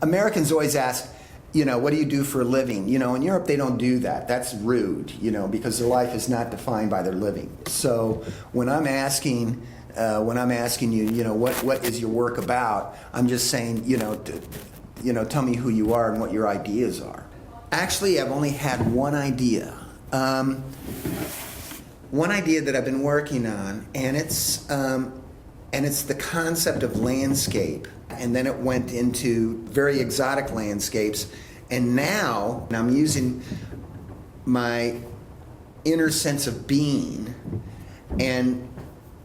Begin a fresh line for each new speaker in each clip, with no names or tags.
Americans always ask, what do you do for a living? In Europe they don't do that. That's rude, because their life is not defined by their living. So when I'm asking you, what is your work about? I'm just saying, tell me who you are and what your ideas are. Actually, I've only had one idea. One idea that I've been working on, and it's the concept of landscape. And then it went into very exotic landscapes. And now I'm using my inner sense of being and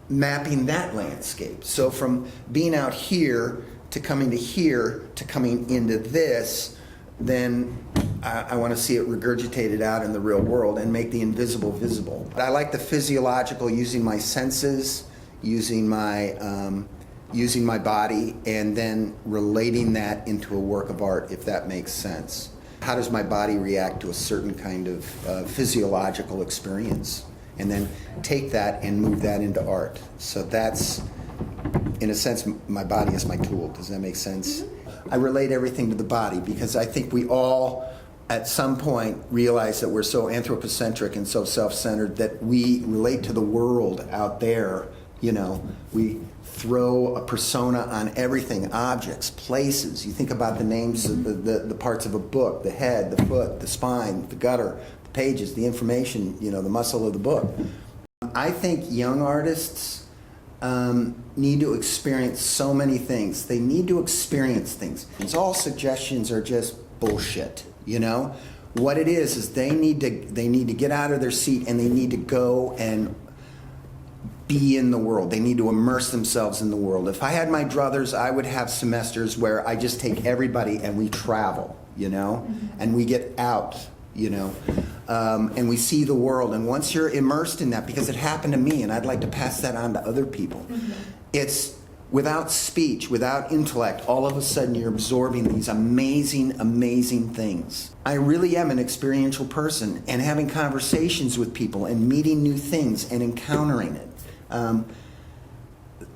mapping that landscape. So from being out here to coming to here to coming into this, then I want to see it regurgitated out in the real world and make the invisible visible. I like the physiological, using my senses, using my body, and then relating that into a work of art, if that makes sense. How does my body react to a certain kind of physiological experience? And then take that and move that into art. So that's, in a sense, my body is my tool. Does that make sense? I relate everything to the body because I think we all, at some point, realize that we're so anthropocentric and so self-centered that we relate to the world out there. We throw a persona on everything, objects, places. You think about the names of the parts of a book, the head, the foot, the spine, the gutter, the pages, the information, the muscle of the book. I think young artists need to experience so many things. They need to experience things. All suggestions are just bullshit, What it is they need to get out of their seat and they need to go and be in the world. They need to immerse themselves in the world. If I had my druthers, I would have semesters where I just take everybody and we travel, and we get out, and we see the world. And once you're immersed in that, because it happened to me and I'd like to pass that on to other people, it's without speech, without intellect, all of a sudden you're absorbing these amazing, amazing things. I really am an experiential person, and having conversations with people and meeting new things and encountering it.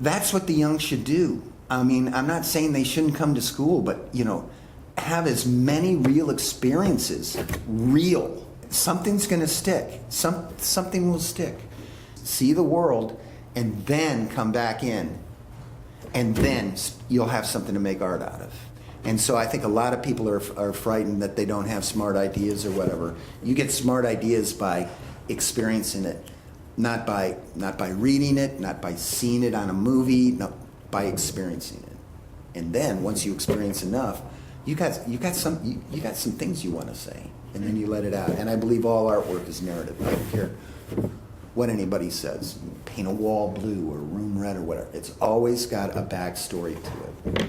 That's what the young should do. I'm not saying they shouldn't come to school, but, have as many real experiences. Real. Something's going to stick. Something will stick. See the world, and then come back in. And then you'll have something to make art out of. And so I think a lot of people are frightened that they don't have smart ideas or whatever. You get smart ideas by experiencing it. Not by reading it, not by seeing it on a movie, no, by experiencing it. And then once you experience enough, you got some things you want to say, and then you let it out. And I believe all artwork is narrative. I don't care what anybody says. Paint a wall blue or a room red or whatever. It's always got a backstory to it.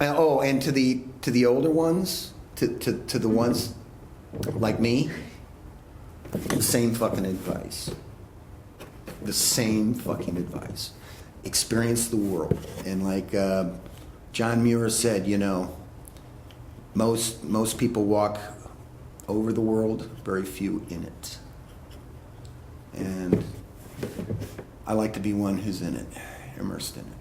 Oh, and to the older ones, to the ones like me. The same fucking advice. The same fucking advice. Experience the world. And like John Muir said, most people walk over the world, very few in it. And I like to be one who's in it, immersed in it.